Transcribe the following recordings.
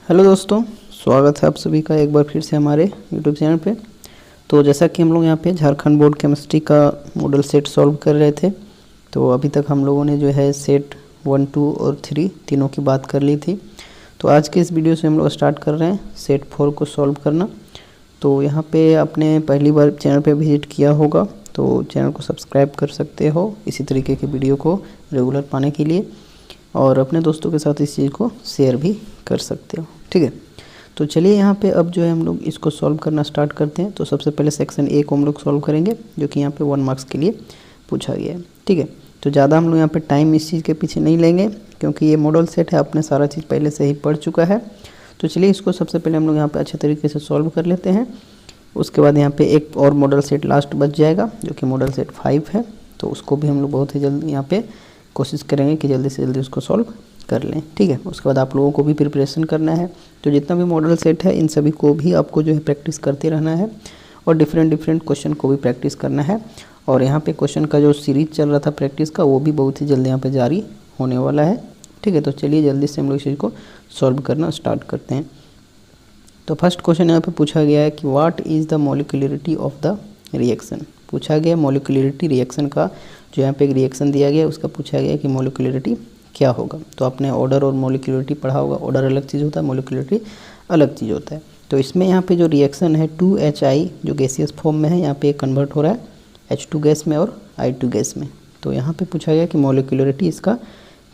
Hello दोस्तों, स्वागत है आप सभी का एक बार फिर से हमारे यूट्यूब चैनल पे। तो जैसा कि हम लोग यहाँ पे झारखंड बोर्ड केमिस्ट्री का मॉडल सेट सॉल्व कर रहे थे, तो अभी तक हम लोगों ने जो है सेट 1, 2 और 3 तीनों की बात कर ली थी। तो आज के इस वीडियो से हम लोग स्टार्ट कर रहे हैं सेट 4 को सॉल्व करना। तो यहाँ पे आपने पहली बार चैनल पे विजिट किया होगा तो चैनल को सब्सक्राइब कर सकते हो इसी तरीके के वीडियो को रेगुलर पाने के लिए, और अपने दोस्तों के साथ इस चीज़ को शेयर भी कर सकते हो। ठीक है, तो चलिए यहाँ पे अब जो है हम लोग इसको सॉल्व करना स्टार्ट करते हैं। तो सबसे पहले सेक्शन ए को हम लोग सॉल्व करेंगे, जो कि यहाँ पे 1 मार्क्स के लिए पूछा गया है। ठीक है, तो ज़्यादा हम लोग यहाँ पे टाइम इस चीज़ के पीछे नहीं लेंगे, क्योंकि ये मॉडल सेट है, आपने सारा चीज़ पहले से ही पढ़ चुका है। तो चलिए इसको सबसे पहले हम लोग यहाँ पर अच्छे तरीके से सॉल्व कर लेते हैं। उसके बाद यहाँ पर एक और मॉडल सेट लास्ट बच जाएगा, जो कि मॉडल सेट 5 है। तो उसको भी हम लोग बहुत ही जल्दी यहाँ पर कोशिश करेंगे कि जल्दी से जल्दी उसको सॉल्व कर लें। ठीक है, उसके बाद आप लोगों को भी प्रिपरेशन करना है। तो जितना भी मॉडल सेट है इन सभी को भी आपको जो है प्रैक्टिस करते रहना है, और डिफरेंट क्वेश्चन को भी प्रैक्टिस करना है। और यहाँ पे क्वेश्चन का जो सीरीज़ चल रहा था प्रैक्टिस का, वो भी बहुत ही जल्दी यहाँ पे जारी होने वाला है। ठीक है, तो चलिए जल्दी से हम लोग इस चीज़ को सॉल्व करना स्टार्ट करते हैं। तो फर्स्ट क्वेश्चन यहाँ पर पूछा गया है कि what is the molecularity of the reaction. पूछा गया मॉलिक्यूलरिटी रिएक्शन का, जो यहाँ पे एक रिएक्शन दिया गया उसका पूछा गया कि मॉलिक्यूलरिटी क्या होगा। तो आपने ऑर्डर और मॉलिक्यूलरिटी पढ़ा होगा, ऑर्डर अलग चीज़ होता है, मॉलिक्यूलरिटी अलग चीज़ होता है। तो इसमें यहाँ पे जो रिएक्शन है 2HI जो गैसियस फॉर्म में है, यहाँ पे कन्वर्ट हो रहा है H2 गैस में और I2 गैस में। तो यहाँ पे पूछा गया कि मॉलिक्यूलरिटी इसका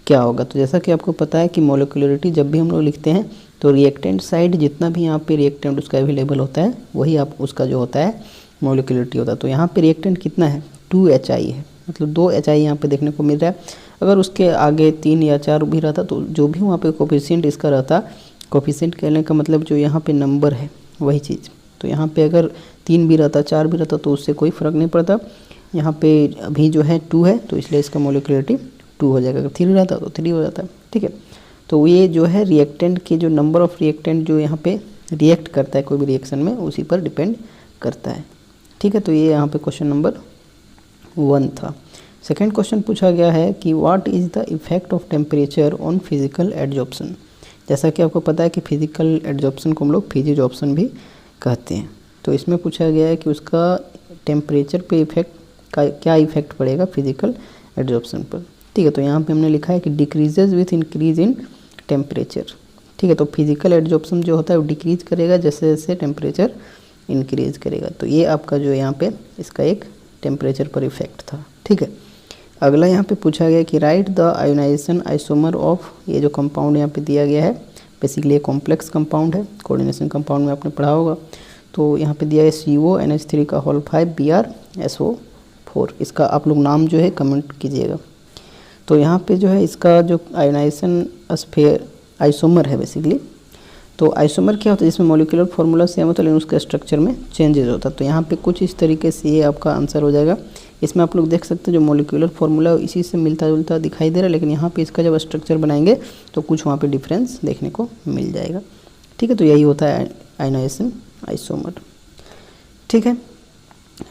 क्या होगा। तो जैसा कि आपको पता है कि मॉलिक्यूलरिटी जब भी हम लोग लिखते हैं तो रिएक्टेंट साइड जितना भी यहाँ पे रिएक्टेंट उसका अवेलेबल होता है, वही आप उसका जो होता है मॉलिक्यूलरिटी होता है। तो यहाँ पे रिएक्टेंट कितना है, 2HI है, मतलब 2HI यहाँ पे देखने को मिल रहा है। अगर उसके आगे 3 या 4 भी रहता तो जो भी वहाँ पे कोफिशिएंट इसका रहता, कोफिशिएंट कहने का मतलब जो यहाँ पे नंबर है वही चीज़। तो यहाँ पे अगर 3 भी रहता, 4 भी रहता तो उससे कोई फ़र्क नहीं पड़ता। यहाँ पे अभी जो है 2 है, तो इसलिए इसका मॉलिक्यूलरिटी 2 हो जाएगा। अगर 3 रहता तो 3 हो जाता है। ठीक है, तो ये जो है रिएक्टेंट के जो नंबर ऑफ़ रिएक्टेंट जो यहाँ पे रिएक्ट करता है कोई भी रिएक्शन में, उसी पर डिपेंड करता है। ठीक है, तो ये यहाँ पे क्वेश्चन नंबर 1 था। सेकेंड क्वेश्चन पूछा गया है कि what is the effect of temperature on physical adsorption. जैसा कि आपको पता है कि फिजिकल एड्जॉर्प्शन को हम लोग फिजिजॉर्प्शन भी कहते हैं। तो इसमें पूछा गया है कि उसका टेम्परेचर पे इफेक्ट का क्या इफेक्ट पड़ेगा फिजिकल एड्जॉर्प्शन पर। ठीक है, तो यहाँ पे हमने लिखा है कि decreases with increase in temperature. ठीक है, तो फिजिकल एड्जॉर्प्शन जो होता है वो डिक्रीज करेगा जैसे जैसे टेम्परेचर इंक्रीज करेगा। तो ये आपका जो यहाँ पे इसका एक टेम्परेचर पर इफेक्ट था। ठीक है, अगला यहाँ पे पूछा गया कि write the ionization isomer of, ये जो कंपाउंड यहाँ पे दिया गया है बेसिकली ये कॉम्प्लेक्स कंपाउंड है, कोऑर्डिनेशन कंपाउंड में आपने पढ़ा होगा। तो यहाँ पे दिया है CONH3 का होल 5 BrSO4। इसका आप लोग नाम जो है कमेंट कीजिएगा। तो यहाँ पे जो है इसका जो आयोनाइजेशन स्फीयर आइसोमर है बेसिकली। तो आइसोमर क्या होता है, जिसमें मॉलिक्यूलर फार्मूला सेम होता है लेकिन उसका स्ट्रक्चर में चेंजेस होता है। तो यहाँ पे कुछ इस तरीके से ये आपका आंसर हो जाएगा। इसमें आप लोग देख सकते हैं जो मॉलिक्यूलर फार्मूला इसी से मिलता जुलता दिखाई दे रहा है, लेकिन यहाँ पे इसका जब स्ट्रक्चर बनाएंगे तो कुछ वहाँ पे डिफरेंस देखने को मिल जाएगा। ठीक है, तो यही होता है आयोनाइजेशन आइसोमर। ठीक है,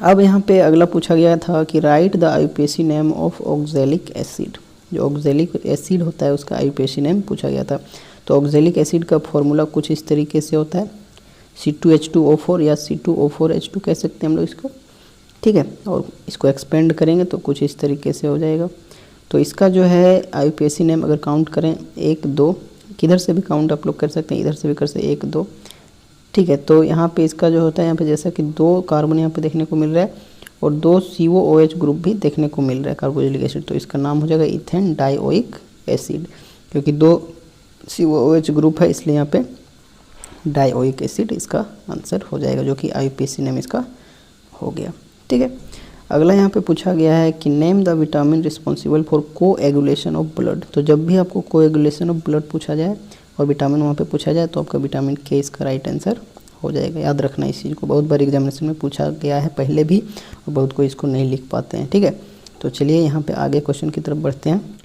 अब यहाँ पे अगला पूछा गया था कि write the IUPAC name of oxalic acid. जो ऑक्जेलिक एसिड होता है उसका IUPAC नेम पूछा गया था। तो ऑक्जेलिक एसिड का फॉर्मूला कुछ इस तरीके से होता है C2H2O4 या C2O4H2 कह सकते हैं हम लोग इसको। ठीक है, और इसको एक्सपेंड करेंगे तो कुछ इस तरीके से हो जाएगा। तो इसका जो है IUPAC नेम अगर काउंट करें 1, 2, किधर से भी काउंट आप लोग कर सकते हैं, इधर से भी कर सकते हैं 1, 2। ठीक है, तो यहाँ पे इसका जो होता है यहाँ पे जैसा कि 2 कार्बन यहाँ पे देखने को मिल रहा है और 2 COOH ग्रुप भी देखने को मिल रहा है कार्बोक्सिलिक एसिड। तो इसका नाम हो जाएगा इथेन डाइओइक एसिड, क्योंकि 2 COOH ग्रुप है इसलिए यहाँ पे डाइओइक एसिड इसका आंसर हो जाएगा, जो कि IUPAC नेम इसका हो गया। ठीक है, अगला यहाँ पे पूछा गया है कि name the vitamin responsible for coagulation of blood. तो जब भी आपको कोएगुलेशन ऑफ ब्लड पूछा जाए और विटामिन वहाँ पे पूछा जाए तो आपका विटामिन K इसका राइट आंसर हो जाएगा। याद रखना इस चीज़ को, बहुत बार एग्जामिनेशन में पूछा गया है पहले भी, और बहुत कोई इसको नहीं लिख पाते हैं। ठीक है, तो चलिए यहाँ पे आगे क्वेश्चन की तरफ बढ़ते हैं।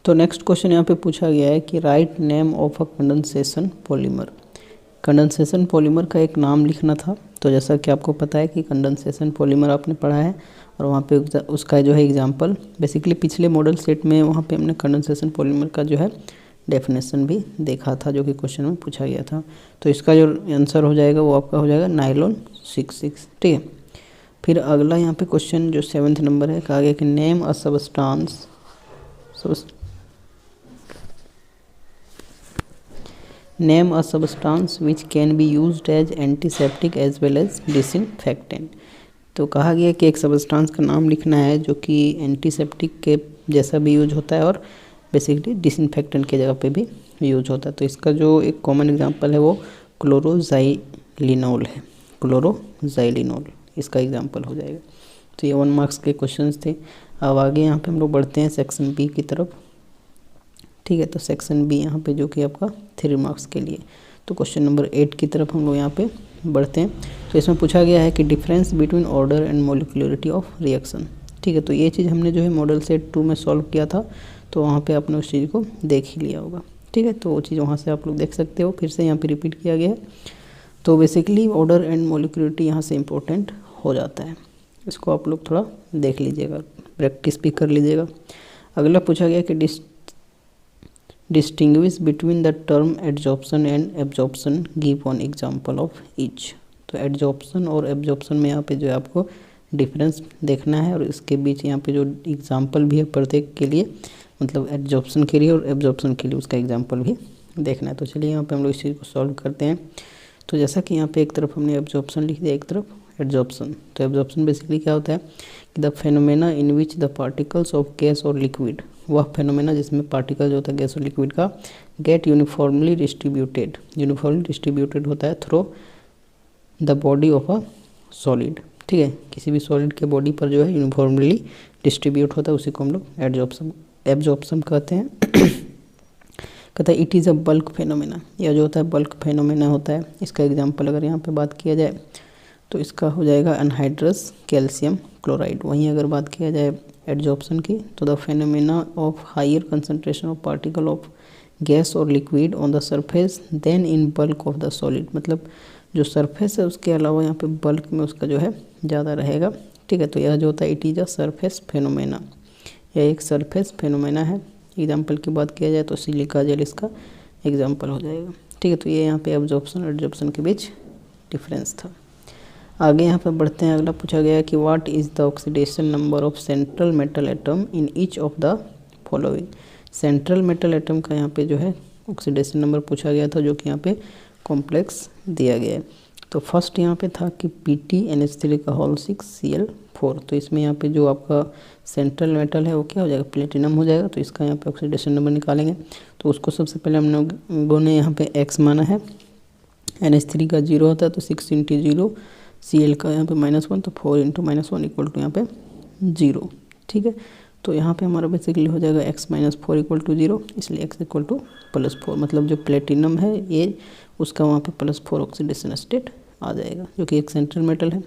तो नेक्स्ट क्वेश्चन यहाँ पे पूछा गया है कि write name of a condensation polymer. Condensation polymer का एक नाम लिखना था। तो जैसा कि आपको पता है कि कंडेंसेशन पॉलीमर आपने पढ़ा है, और वहाँ पे उसका जो है एग्जांपल बेसिकली पिछले मॉडल सेट में वहाँ पे हमने कंडेंसेशन पॉलीमर का जो है डेफिनेशन भी देखा था जो कि क्वेश्चन में पूछा गया था। तो इसका जो आंसर हो जाएगा वो आपका हो जाएगा नायलॉन 66। ठीक है, फिर अगला यहाँ पे क्वेश्चन जो 7th नंबर है, कहा गया कि name a substance name a substance which can be used as antiseptic as well as disinfectant. तो कहा गया कि एक सबस्टांस का नाम लिखना है जो कि एंटीसेप्टिक के जैसा भी यूज होता है और बेसिकली डिसइंफेक्टेंट के जगह पे भी यूज होता है। तो इसका जो एक कॉमन एग्जांपल है वो क्लोरोजाइलिनोल है, क्लोरोजाइलिनोल इसका एग्जांपल हो जाएगा। तो ये 1 मार्क्स के क्वेश्चंस थे। अब आगे यहाँ पे हम लोग बढ़ते हैं सेक्शन बी की तरफ। ठीक है, तो सेक्शन बी यहाँ पे जो कि आपका 3 मार्क्स के लिए, तो क्वेश्चन नंबर 8 की तरफ हम लोग यहाँ पे बढ़ते हैं। तो इसमें पूछा गया है कि difference between order and molecularity of reaction. ठीक है, तो ये चीज़ हमने जो है मॉडल सेट 2 में सॉल्व किया था, तो वहाँ पे आपने उस चीज़ को देख ही लिया होगा। ठीक है, तो वो चीज़ वहाँ से आप लोग देख सकते हो, फिर से यहाँ पे रिपीट किया गया है। तो बेसिकली ऑर्डर एंड मोलिकुलरिटी यहाँ से इम्पोर्टेंट हो जाता है, इसको आप लोग थोड़ा देख लीजिएगा, प्रैक्टिस भी कर लीजिएगा। अगला पूछा गया कि distinguish between the term adsorption and absorption, give one example of each. तो एडजॉर्प्शन और एब्जॉर्प्शन में यहाँ पे जो है आपको डिफरेंस देखना है और इसके बीच यहाँ पे जो एग्जांपल भी है प्रत्येक के लिए, मतलब एडजॉर्प्शन के लिए और एब्जॉर्प्शन के लिए उसका एग्जांपल भी देखना है। तो चलिए यहाँ पे हम लोग इस चीज़ को सॉल्व करते हैं। तो जैसा कि यहाँ पे एक तरफ हमने एब्जॉर्प्शन लिख दिया, एक तरफ एडजॉर्प्शन। तो एब्जॉर्प्शन बेसिकली क्या होता है कि the phenomena in which the particles of gas और लिक्विड, वह फेनोमेना जिसमें पार्टिकल जो होता है गैस और लिक्विड का, गेट यूनिफॉर्मली डिस्ट्रीब्यूटेड होता है through the body of a solid. ठीक है, किसी भी सॉलिड के बॉडी पर जो है यूनिफॉर्मली डिस्ट्रीब्यूट होता है, उसी को हम लोग एब्जॉर्प्शन कहते हैं। कहता है it is a bulk phenomena, यह जो होता है बल्क फेनोमेना होता है। इसका एग्जांपल अगर यहाँ पे बात किया जाए तो इसका हो जाएगा अनहाइड्रस कैल्शियम क्लोराइड। वहीं अगर बात किया जाए एडजॉर्प्शन की, तो the phenomena of higher concentration of particle of gas और liquid on the surface then in bulk of the solid, मतलब जो सरफेस है उसके अलावा यहाँ पे बल्क में उसका जो है ज़्यादा रहेगा। ठीक है, तो यह जो होता है it is a surface phenomena, यह एक सरफेस फेनोमेना है। एग्जाम्पल की बात किया जाए तो सिलिका जेल इसका एग्जाम्पल हो जाएगा। ठीक है, तो ये यहाँ पे एब्जॉर्प्शन और एडजॉर्प्शन के बीच डिफरेंस था। आगे यहाँ पर बढ़ते हैं। अगला पूछा गया कि what is the oxidation number of central metal atom in each of the following. Central metal atom का यहाँ पे जो है ऑक्सीडेशन नंबर पूछा गया था, जो कि यहाँ पे कॉम्प्लेक्स दिया गया है। तो फर्स्ट यहाँ पे था कि Pt(NH3)(Cl4). तो इसमें यहाँ पे जो आपका सेंट्रल मेटल है वो क्या हो जाएगा, प्लेटिनम हो जाएगा। तो इसका यहाँ पे ऑक्सीडेशन नंबर निकालेंगे, तो उसको सबसे पहले हम लोगों ने यहाँ पे x माना है। NH3 का 0 होता है तो 6 × 0, Cl का यहाँ पे -1, तो 4 × -1 इक्वल टू यहाँ पे 0। ठीक है, तो यहाँ पे हमारा बेसिकली हो जाएगा x - 4 = 0, इसलिए x = +4, मतलब जो प्लेटिनम है ये उसका वहाँ पे +4 ऑक्सीडेशन स्टेट आ जाएगा, जो कि एक सेंट्रल मेटल है।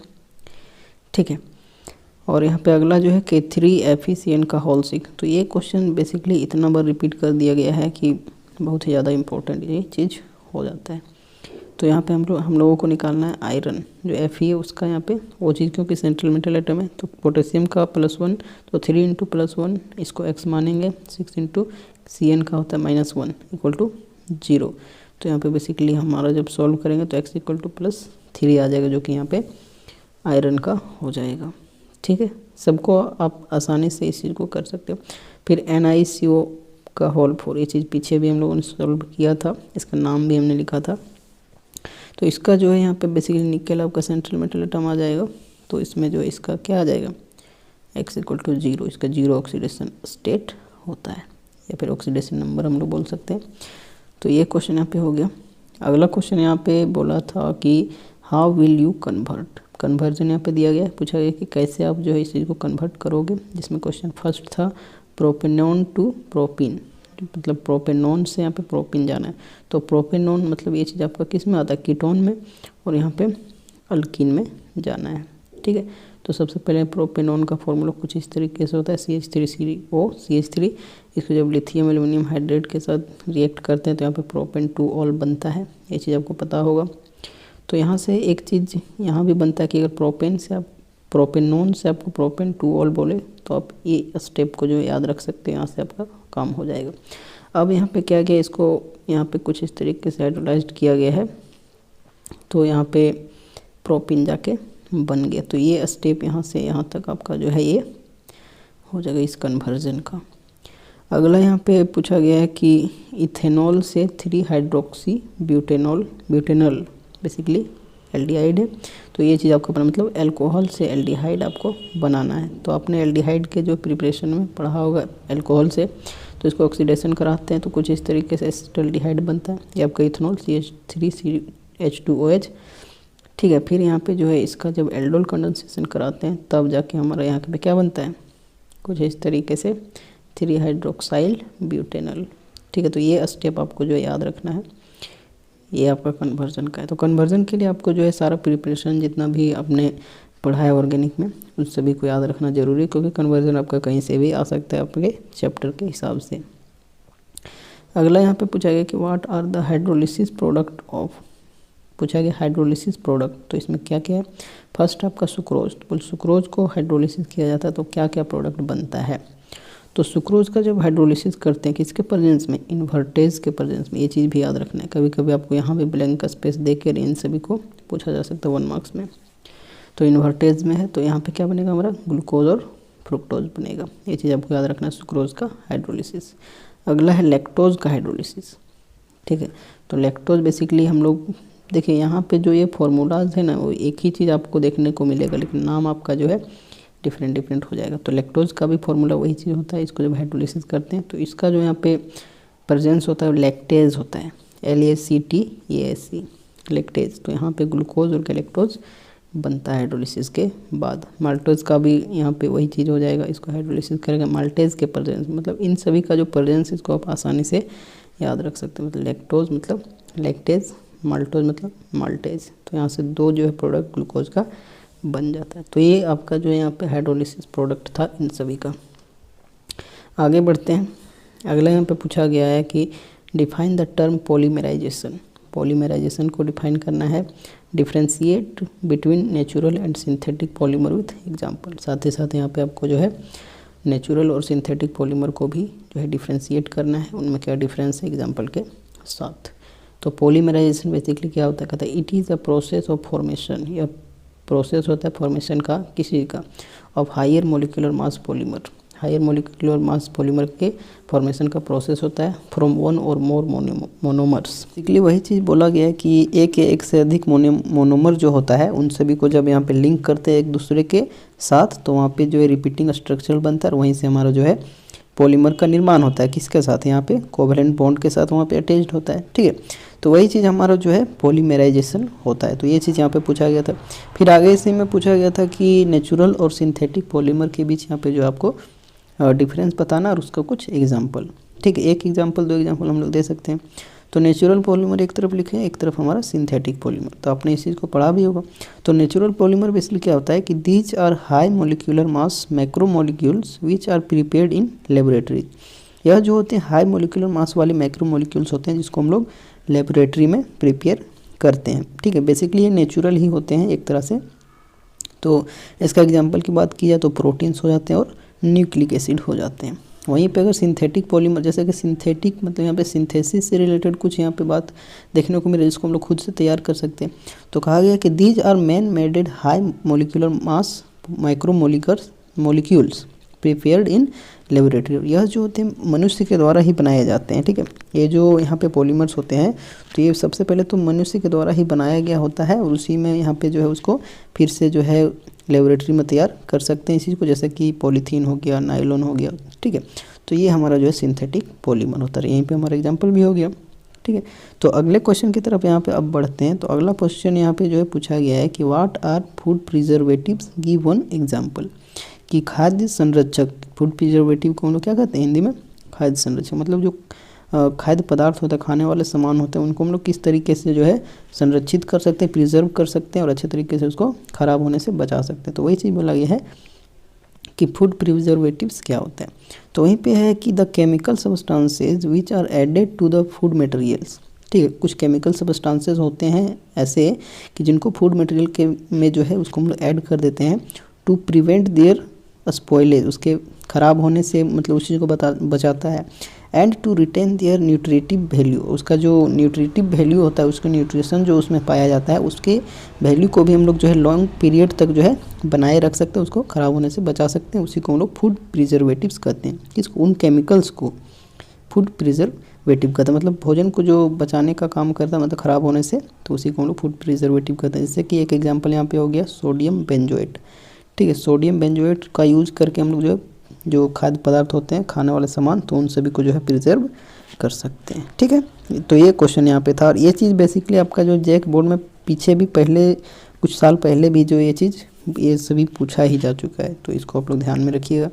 ठीक है, और यहाँ पे अगला जो है K3FeCN(6). तो ये क्वेश्चन बेसिकली इतना बार रिपीट कर दिया गया है कि बहुत ही ज़्यादा इंपॉर्टेंट ये चीज़ हो जाता है। तो यहाँ पे हम लोगों को निकालना है आयरन, जो Fe है उसका यहाँ पे वो चीज़, क्योंकि सेंट्रल मेटल एटम है। तो पोटेशियम का +1, तो 3 × +1 इसको x मानेंगे, 6 × Cn का होता है -1 = 0। तो यहाँ पे बेसिकली हमारा जब सॉल्व करेंगे तो x = +3 आ जाएगा, जो कि यहाँ पे आयरन का हो जाएगा। ठीक है, सबको आप आसानी से इस चीज़ को कर सकते हो। फिर NiCO4, ये चीज़ पीछे भी हम लोगों ने सॉल्व किया था, इसका नाम भी हमने लिखा था। तो इसका जो है यहाँ पे बेसिकली निकल आपका सेंट्रल मेटल एटम आ जाएगा। तो इसमें जो इसका क्या आ जाएगा, x = 0, इसका 0 ऑक्सीडेशन स्टेट होता है, या फिर ऑक्सीडेशन नंबर हम लोग बोल सकते हैं। तो ये क्वेश्चन यहाँ पे हो गया। अगला क्वेश्चन यहाँ पे बोला था कि how will you convert, conversion यहाँ पे दिया गया है। पूछा गया कि कैसे आप जो है इस चीज़ को कन्वर्ट करोगे, जिसमें क्वेश्चन फर्स्ट था प्रोपेनॉन टू प्रोपीन, मतलब प्रोपेनॉन से यहाँ पे प्रोपीन जाना है। तो प्रोपेनॉन मतलब ये चीज़ आपका किस में आता है, कीटोन में, और यहाँ पे अल्कीन में जाना है। ठीक है, तो सबसे पहले प्रोपेनॉन का फॉर्मूला कुछ इस तरीके से होता है, CH3COCH3। इसको जब लिथियम एल्युमिनियम हाइड्रेट के साथ रिएक्ट करते हैं तो यहाँ पे प्रोपेन 2ऑल बनता है, ये चीज़ आपको पता होगा। तो यहाँ से एक चीज़ यहाँ भी बनता है कि अगर प्रोपेनॉन से आपको प्रोपेन 2ऑल बोले तो आप ये स्टेप को जो याद रख सकते हैं, यहाँ से आपका काम हो जाएगा। अब यहाँ पे क्या किया, इसको यहाँ पे कुछ इस तरीके से हाइड्रोलाइज्ड किया गया है, तो यहाँ पे प्रोपिन जाके बन गया। तो ये स्टेप यहाँ से यहाँ तक आपका जो है ये हो जाएगा इस कन्वर्जन का। अगला यहाँ पे पूछा गया है कि इथेनॉल से 3 hydroxy butanol, butanol basically aldehyde है, तो ये चीज़ आपको पता, मतलब अल्कोहल से एल्डिहाइड आपको बनाना है। तो आपने एल्डिहाइड के जो प्रिपरेशन में पढ़ा होगा अल्कोहल से, तो इसको ऑक्सीडेशन कराते हैं तो कुछ इस तरीके से एसिटाल्डिहाइड बनता है, ये आपका इथेनॉल CH3CH2OH। ठीक है, फिर यहाँ पे जो है इसका जब एल्डोल कंडेंसेशन कराते हैं तब जाके हमारा यहाँ पे क्या बनता है, कुछ इस तरीके से 3 हाइड्रोक्साइल ब्यूटेनॉल। ठीक है, तो ये स्टेप आपको जो है याद रखना है, ये आपका कन्वर्जन का है। तो कन्वर्जन के लिए आपको जो है सारा प्रिपरेशन जितना भी आपने पढ़ा है ऑर्गेनिक में उस सभी को याद रखना जरूरी है, क्योंकि कन्वर्जन आपका कहीं से भी आ सकता है आपके चैप्टर के हिसाब से। अगला यहाँ पे पूछा गया कि what are the hydrolysis product of, पूछा गया हाइड्रोलिसिस प्रोडक्ट, तो इसमें क्या क्या है। फर्स्ट आपका सुक्रोज, तो सुक्रोज को हाइड्रोलिसिस किया जाता है तो क्या क्या प्रोडक्ट बनता है। तो सुक्रोज का जब हाइड्रोलिसिस करते हैं किसके प्रेजेंस में, इन्वर्टेज के प्रेजेंस में, ये चीज़ भी याद रखना है। कभी कभी आपको यहाँ पे ब्लैंक स्पेस देकर इन सभी को पूछा जा सकता है 1 मार्क्स में। तो इन्वर्टेज में है तो यहाँ पे क्या बनेगा हमारा, ग्लूकोज और फ्रुक्टोज बनेगा, ये चीज़ आपको याद रखना है सुक्रोज का हाइड्रोलिसिस। अगला है लैक्टोज का हाइड्रोलिसिस। ठीक है, तो लैक्टोज बेसिकली हम लोग देखिए यहाँ पे जो ये फार्मूलाज है ना वो एक ही चीज़ आपको देखने को मिलेगा, लेकिन नाम आपका जो है डिफरेंट हो जाएगा। तो लैक्टोज का भी फार्मूला वही चीज़ होता है, इसको जब हाइड्रोलिसिस करते हैं तो इसका जो यहाँ पे प्रेजेंस होता है लैक्टेज होता है, LACTASE लैक्टेज। तो यहाँ पे ग्लूकोज और लैक्टोज बनता है हाइड्रोलिसिस के बाद। माल्टोज का भी यहाँ पे वही चीज़ हो जाएगा, इसको हाइड्रोलिसिस करेगा माल्टेज के प्रेजेंस, मतलब इन सभी का जो प्रेजेंस इसको आप आसानी से याद रख सकते हैं। मतलब लैक्टोज मतलब लैक्टेज, माल्टोज मतलब माल्टेज। तो यहाँ से 2 जो है प्रोडक्ट ग्लूकोज का बन जाता है। तो ये आपका जो है यहाँ पे हाइड्रोलिसिस प्रोडक्ट था इन सभी का। आगे बढ़ते हैं, अगला यहाँ पे पूछा गया है कि define the term polymerization. Polymerization को डिफाइन करना है, differentiate between natural and synthetic polymer with example. साथ ही साथ यहाँ पे आपको जो है नेचुरल और सिंथेटिक पॉलीमर को भी जो है डिफ्रेंशिएट करना है, उनमें क्या डिफरेंस है एग्जाम्पल के साथ। तो पॉलीमराइजेशन बेसिकली क्या होता है, कहता है it is a process of formation, यह प्रोसेस होता है फॉर्मेशन का किसी का of higher molecular mass polymer, higher molecular mass polymer के फॉर्मेशन का प्रोसेस होता है फ्रॉम 1 और मोर मोनोमर्स। बेसिकली वही चीज़ बोला गया है कि एक से अधिक मोनोमर जो होता है उन सभी को जब यहाँ पे लिंक करते हैं एक दूसरे के साथ तो वहाँ पे जो है रिपीटिंग स्ट्रक्चर बनता है और वहीं से हमारा जो है पॉलीमर का निर्माण होता है, किसके साथ, यहाँ पे कोवैलेंट बॉन्ड के साथ वहाँ पे अटैच्ड होता है। ठीक है, तो वही चीज़ हमारा जो है पॉलीमराइजेशन होता है। तो ये चीज़ यहाँ पे पूछा गया था। फिर आगे इसी में पूछा गया था कि नेचुरल और सिंथेटिक पॉलीमर के बीच यहाँ पे जो आपको डिफरेंस बताना और उसका कुछ एग्जाम्पल। ठीक है, 1 एग्जाम्पल 2 एग्जाम्पल हम लोग दे सकते हैं। तो नेचुरल पॉलीमर एक तरफ लिखे हैं, एक तरफ हमारा सिंथेटिक पॉलीमर, तो आपने इस चीज़ को पढ़ा भी होगा। तो नेचुरल पॉलीमर बेसिकली क्या होता है कि these are high molecular mass macromolecules which are prepared in laboratory. यह जो होते हैं हाई मोलिकुलर मास वाले मैक्रोमोलिक्यूल्स होते हैं जिसको हम लोग लेबोरेटरी में प्रिपेयर करते हैं। ठीक है, बेसिकली ये नेचुरल ही होते हैं एक तरह से। तो इसका एग्जाम्पल की बात की जाए तो प्रोटीन्स हो जाते हैं और न्यूक्लिक एसिड हो जाते हैं। वहीं पे अगर सिंथेटिक पॉलीमर, जैसे कि सिंथेटिक मतलब यहाँ पे सिंथेसिस से रिलेटेड कुछ यहाँ पे बात देखने को मिले जिसको हम लोग खुद से तैयार कर सकते हैं। तो कहा गया कि these are man maded high molecular mass molecules prepared in laboratory. यह जो होते हैं मनुष्य के द्वारा ही बनाए जाते हैं। ठीक है, ये जो यहाँ पे पॉलीमर्स होते हैं तो ये सबसे पहले तो मनुष्य के द्वारा ही बनाया गया होता है और उसी में यहाँ पे जो है उसको फिर से जो है लेबोरेटरी में तैयार कर सकते हैं इस चीज़ को, जैसे कि पॉलीथीन हो गया, नायलॉन हो गया। ठीक है, तो ये हमारा जो है सिंथेटिक पॉलीमर होता है। यहीं पे हमारा एग्जांपल भी हो गया। ठीक है, तो अगले क्वेश्चन की तरफ यहाँ पे अब बढ़ते हैं। तो अगला क्वेश्चन यहाँ पे जो है पूछा गया है कि what are food preservatives, give 1 example. कि खाद्य संरक्षक, फूड प्रिजर्वेटिव को हम लोग क्या कहते हैं हिंदी में, खाद्य संरक्षक। मतलब जो खाद्य पदार्थ होता है, खाने वाले सामान होते हैं, उनको हम लोग किस तरीके से जो है संरक्षित कर सकते हैं, प्रिजर्व कर सकते हैं और अच्छे तरीके से उसको ख़राब होने से बचा सकते हैं। तो वही चीज़ बोला गया है कि फूड प्रिजर्वेटिव्स क्या होते हैं। तो वहीं पे है कि the chemical substances which are added to the food materials. ठीक है, कुछ केमिकल सब्सटेंसेज होते हैं ऐसे कि जिनको फूड मटेरियल के में जो है उसको हम लोग ऐड कर देते हैं टू प्रिवेंट देयर स्पॉइलेज, उसके ख़राब होने से, मतलब उस चीज़ को बचाता है। And to retain their nutritive value, उसका जो न्यूट्रिटिव वैल्यू होता है, उसका न्यूट्रिशन जो उसमें पाया जाता है उसके वैल्यू को भी हम लोग जो है लॉन्ग पीरियड तक जो है बनाए रख सकते हैं, उसको ख़राब होने से बचा सकते हैं। उसी को हम लोग फूड प्रिजर्वेटिव्स कहते हैं। किसको? उन केमिकल्स को फूड प्रिजर्वेटिव कहते हैं, मतलब भोजन को जो बचाने का काम करता है, मतलब ख़राब होने से, तो उसी को हम लोग फूड प्रिजर्वेटिव कहते हैं। जैसे कि एक एग्जांपल यहाँ पे हो गया सोडियम बेंजोएट। ठीक है, सोडियम बेंजोएट का यूज़ करके हम लोग जो खाद्य पदार्थ होते हैं, खाने वाले सामान, तो उन सभी को जो है प्रिजर्व कर सकते हैं। ठीक है, तो ये क्वेश्चन यहाँ पे था, और ये चीज़ बेसिकली आपका जो जैक बोर्ड में पीछे भी पहले कुछ साल पहले भी जो ये सभी पूछा ही जा चुका है, तो इसको आप लोग ध्यान में रखिएगा।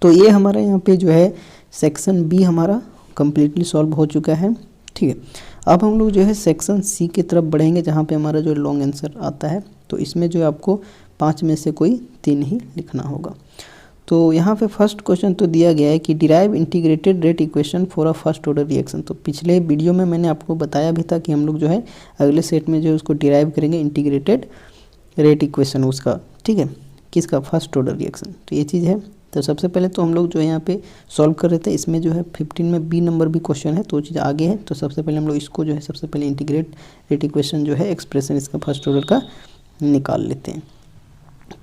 तो ये हमारा यहाँ पे जो है सेक्शन बी हमारा कंप्लीटली सॉल्व हो चुका है। ठीक है, अब हम लोग जो है सेक्शन सी की तरफ बढ़ेंगे, जहाँ पे हमारा जो लॉन्ग आंसर आता है। तो इसमें जो आपको 5 में से कोई 3 ही लिखना होगा। तो यहाँ पे फर्स्ट क्वेश्चन तो दिया गया है कि derive integrated rate equation for a first order reaction. तो पिछले वीडियो में मैंने आपको बताया भी था कि हम लोग जो है अगले सेट में जो है उसको डिराइव करेंगे इंटीग्रेटेड रेट इक्वेशन उसका। ठीक है, किसका? First order reaction. तो ये चीज़ है। तो सबसे पहले तो हम लोग जो है यहाँ पे सॉल्व कर रहे थे, इसमें जो है 15 में बी नंबर भी क्वेश्चन है, तो वो चीज़ आगे है। तो सबसे पहले हम लोग इसको जो है सबसे पहले इंटीग्रेट रेट इक्वेशन जो है एक्सप्रेशन इसका फर्स्ट ऑर्डर का निकाल लेते हैं।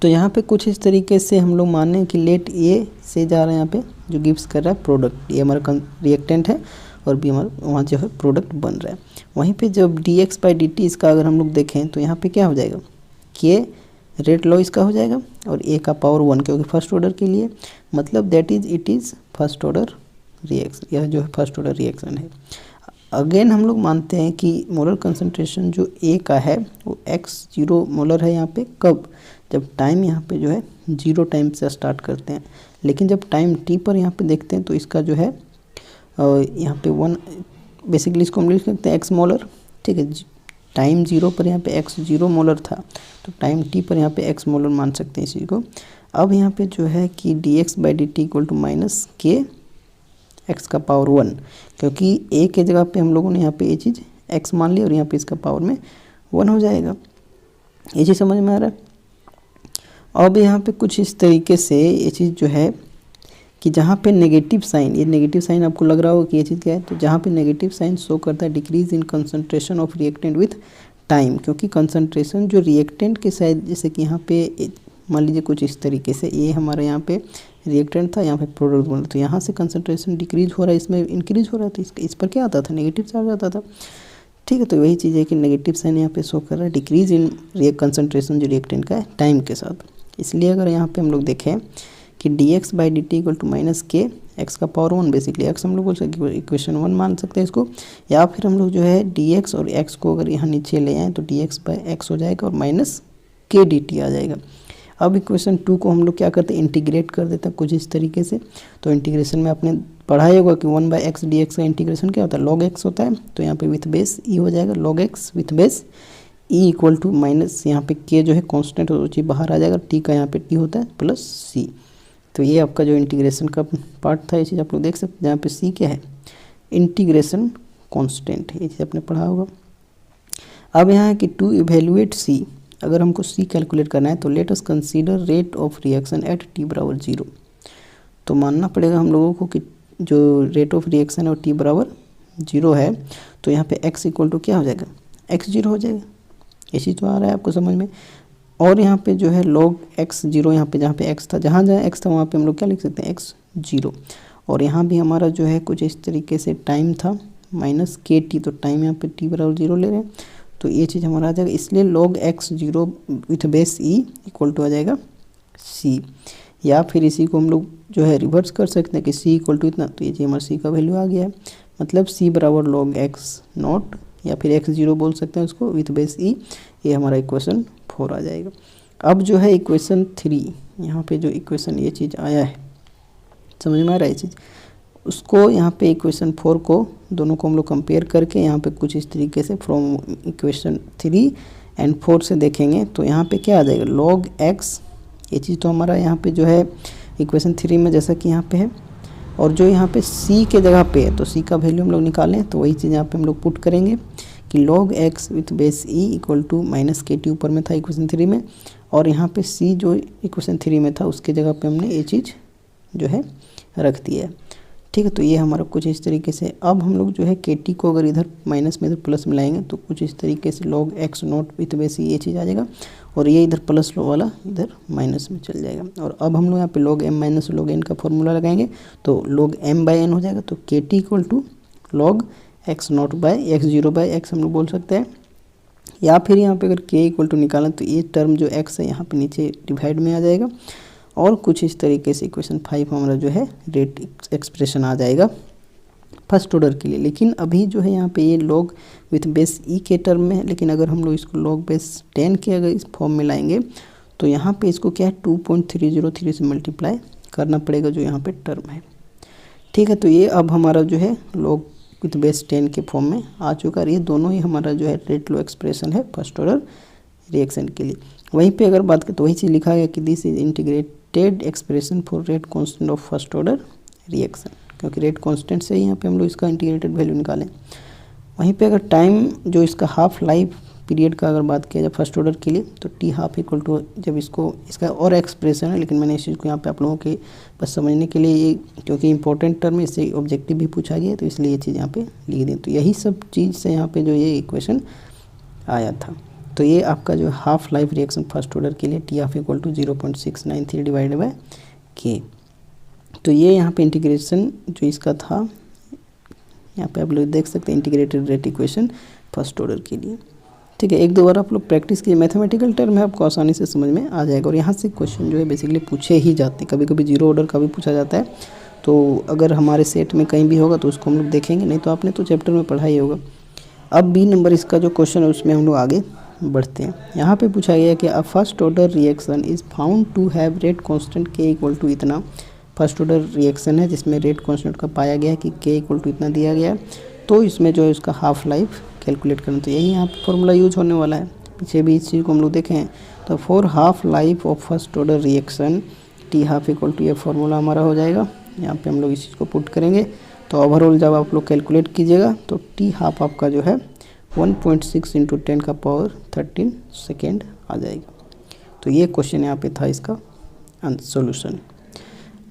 तो यहाँ पे कुछ इस तरीके से हम लोग माने कि लेट ए से जा रहे हैं, यहाँ पे जो गिव्स कर रहा है प्रोडक्ट, ये हमारा रिएक्टेंट है, और बी हमारा वहाँ जो है प्रोडक्ट बन रहा है। वहीं पे जब dx/dt इसका अगर हम लोग देखें तो यहाँ पे क्या हो जाएगा, के रेट लॉ इसका हो जाएगा, और ए का पावर 1, क्योंकि फर्स्ट ऑर्डर के लिए, मतलब that is it is first order reaction, यह जो है फर्स्ट ऑर्डर रिएक्शन है। अगेन हम लोग मानते हैं कि मोलर कंसंट्रेशन जो ए का है वो x0 मोलर है यहाँ पे, कब? जब टाइम यहाँ पे जो है 0 टाइम से स्टार्ट करते हैं, लेकिन जब टाइम t पर यहाँ पे देखते हैं तो इसका जो है यहाँ पे 1, बेसिकली इसको हम लिख सकते हैं x मोलर। ठीक है, टाइम 0 पर यहाँ पे x0 मोलर था, तो टाइम t पर यहाँ पे x मोलर मान सकते हैं इसी को। अब यहाँ पे जो है कि dx/dt इक्वल टू माइनस के x का पावर 1, क्योंकि a के जगह पे हम लोगों ने यहाँ पे ये चीज़ x मान लिया, और यहाँ पे इसका पावर में 1 हो जाएगा। ये चीज़ समझ में आ रहा है? अब यहाँ पे कुछ इस तरीके से ये चीज़ जो है कि जहाँ पे नेगेटिव साइन, ये नेगेटिव साइन आपको लग रहा होगा कि ये चीज़ क्या है, तो जहाँ पे नेगेटिव साइन शो करता है decrease in concentration of reactant with time, क्योंकि कंसंट्रेशन जो रिएक्टेंट के साइड, जैसे कि यहाँ पे मान लीजिए कुछ इस तरीके से, ये हमारा यहाँ पे रिएक्टेंट था, यहाँ पे प्रोडक्ट बना, तो यहाँ से कंसंट्रेशन डिक्रीज हो रहा है, इसमें इंक्रीज हो रहा है, तो इस पर क्या आता था, नेगेटिव चार्ज आता था। ठीक है, तो वही चीज़ है कि नेगेटिव साइन यहाँ पे शो कर रहा है डिक्रीज इन कंसंट्रेशन जो रिएक्टेंट का है टाइम के साथ। इसलिए अगर यहाँ पे हम लोग देखें कि dx/dt इक्वल टू माइनस के x का पावर 1, बेसिकली x हम लोग बोल सकते इक्वेशन 1 मान सकते हैं इसको, या फिर हम लोग जो है dx और x को अगर यहाँ नीचे ले आएँ तो dx/x हो जाएगा और माइनस के dt आ जाएगा। अब इक्वेशन 2 को हम लोग क्या करते हैं, इंटीग्रेट कर देते हैं कुछ इस तरीके से। तो इंटीग्रेशन में आपने पढ़ा ही होगा कि 1/x dx का इंटीग्रेशन क्या होता है, log x होता है, तो यहाँ पे विथ बेस e हो जाएगा, log x with base e equal to minus, यहाँ पे k जो है कांस्टेंट हो चीज़ बाहर आ जाएगा, t का यहाँ पे t होता है प्लस c। तो ये आपका जो इंटीग्रेशन का पार्ट था, ये चीज़ आप लोग देख सकते हैं, जहाँ पे c क्या है, इंटीग्रेशन कांस्टेंट, ये चीज़ आपने पढ़ा होगा। अब यहाँ है कि टू इवेल्युएट c, अगर हमको c कैलकुलेट करना है तो let us consider rate of reaction at t=0। तो मानना पड़ेगा हम लोगों को कि जो रेट ऑफ रिएक्शन है वो t=0 है, तो यहाँ पे x इक्वल टू क्या हो जाएगा, x0 हो जाएगा। ये चीज़ तो आ रहा है आपको समझ में। और यहाँ पे जो है log x0, यहाँ पे जहाँ पे x था, जहाँ x था वहाँ पे हम लोग क्या लिख सकते हैं, x0। और यहाँ भी हमारा जो है कुछ इस तरीके से टाइम था माइनस के टी, तो टाइम यहाँ पे t=0 ले रहे हैं, तो ये चीज़ हमारा आ जाएगा। इसलिए log x0 with base e equal to आ जाएगा c, या फिर इसी को हम लोग जो है रिवर्स कर सकते हैं कि c इक्वल टू इतना, तो ये हमारा c का वैल्यू आ गया है, मतलब c बराबर log x0, या फिर x0 बोल सकते हैं उसको, विथ बेस e। ये हमारा इक्वेशन 4 आ जाएगा। अब जो है इक्वेशन 3, यहाँ पे जो इक्वेशन ये चीज़ आया है, समझ में आ रहा है ये चीज़, उसको यहाँ पे इक्वेशन 4 को दोनों को हम लोग कंपेयर करके यहाँ पे कुछ इस तरीके से फ्रॉम इक्वेशन 3 एंड 4 से देखेंगे, तो यहाँ पे क्या आ जाएगा, log x, ये चीज़ तो हमारा यहाँ पे जो है इक्वेशन 3 में जैसा कि यहाँ पे है, और जो यहाँ पे c के जगह पे है, तो c का वैल्यू हम लोग निकालें, तो वही चीज़ यहाँ पे हम लोग पुट करेंगे कि log x with base e equal to minus K T ऊपर में था इक्वेशन 3 में, और यहाँ पे c जो इक्वेशन 3 में था उसके जगह पे हमने ये चीज़ जो है रख दिया है। ठीक है। तो ये हमारा कुछ इस तरीके से, अब हम लोग जो है KT को अगर इधर माइनस में इधर प्लस मिलाएंगे तो कुछ इस तरीके से log x not with base ये चीज़ आ जाएगा, और ये इधर प्लस लो वाला इधर माइनस में चल जाएगा। और अब हम लोग यहाँ पे log m minus log n का फॉर्मूला लगाएंगे तो log m बाई n हो जाएगा। तो KT equal to log x not by x, 0 by x हम लोग बोल सकते हैं, या फिर यहाँ पे अगर k इक्वल टू निकालें तो ये टर्म जो x है यहाँ पे नीचे डिवाइड में आ जाएगा, और कुछ इस तरीके से इक्वेशन 5 हमारा जो है रेट एक्सप्रेशन आ जाएगा फर्स्ट ऑर्डर के लिए। लेकिन अभी जो है यहाँ पे ये log विथ बेस e के टर्म में है, लेकिन अगर हम लोग इसको log बेस 10 के अगर इस फॉर्म में लाएंगे तो यहाँ पे इसको क्या है 2.303 से मल्टीप्लाई करना पड़ेगा जो यहाँ पे टर्म है। ठीक है, तो ये अब हमारा जो है log विथ बेस 10 के फॉर्म में आ चुका है। ये दोनों ही हमारा जो है रेट लो एक्सप्रेशन है फर्स्ट ऑर्डर रिएक्शन के लिए। वहीं पे अगर बात करें तो वही चीज़ लिखा गया कि this is integrated expression for rate constant of first order reaction, क्योंकि रेट कांस्टेंट से ही यहाँ पे हम लोग इसका इंटीग्रेटेड वैल्यू निकालें। वहीं पे अगर टाइम जो इसका हाफ लाइफ पीरियड का अगर बात किया जाए फर्स्ट ऑर्डर के लिए तो टी हाफ इक्वल टू, जब इसका और एक्सप्रेशन है, लेकिन मैंने इस चीज़ को यहाँ पे आप लोगों के बस समझने के लिए, ये क्योंकि इंपॉर्टेंट टर्म है इससे ऑब्जेक्टिव भी पूछा गया है तो इसलिए ये चीज़ यहाँ पे लिख दें। तो यही सब चीज़ से यहाँ पे जो ये इक्वेशन आया था। तो ये आपका जो half life reaction first order के लिए T half equal to 0.693 divided by K. तो ये यहाँ पे इंटीग्रेशन जो इसका था, यहाँ पे आप लोग देख सकते हैं integrated rate equation first order के लिए। ठीक है, एक दो बार आप लोग प्रैक्टिस कीजिए, मैथमेटिकल टर्म है आपको आसानी से समझ में आ जाएगा। और यहाँ से क्वेश्चन जो है बेसिकली पूछे ही जाते हैं, कभी कभी जीरो ऑर्डर का भी पूछा जाता है। तो अगर हमारे सेट में कहीं भी होगा तो उसको हम लोग देखेंगे, नहीं तो आपने तो चैप्टर में पढ़ा ही होगा। अब बी नंबर इसका जो क्वेश्चन है उसमें हम लोग आगे बढ़ते हैं। यहाँ पे पूछा गया कि a first order reaction is found to have rate constant K equal to इतना। फर्स्ट ऑर्डर रिएक्शन है जिसमें रेट कांस्टेंट का पाया गया है कि के इक्वल टू इतना दिया गया है, तो इसमें जो है उसका हाफ लाइफ कैलकुलेट करना। तो यही यहाँ पर फॉर्मूला यूज होने वाला है। पीछे भी इस चीज़ को हम लोग देखें तो for half life of first order reaction T half equal to ये फार्मूला हमारा हो जाएगा। यहाँ पे हम लोग इस चीज़ को पुट करेंगे तो ओवरऑल जब आप लोग कैलकुलेट कीजिएगा तो टी हाफ आपका जो है 1.6 × 10 का पावर 13 सेकेंड आ जाएगा। तो ये क्वेश्चन यहाँ पे था इसका सॉल्यूशन।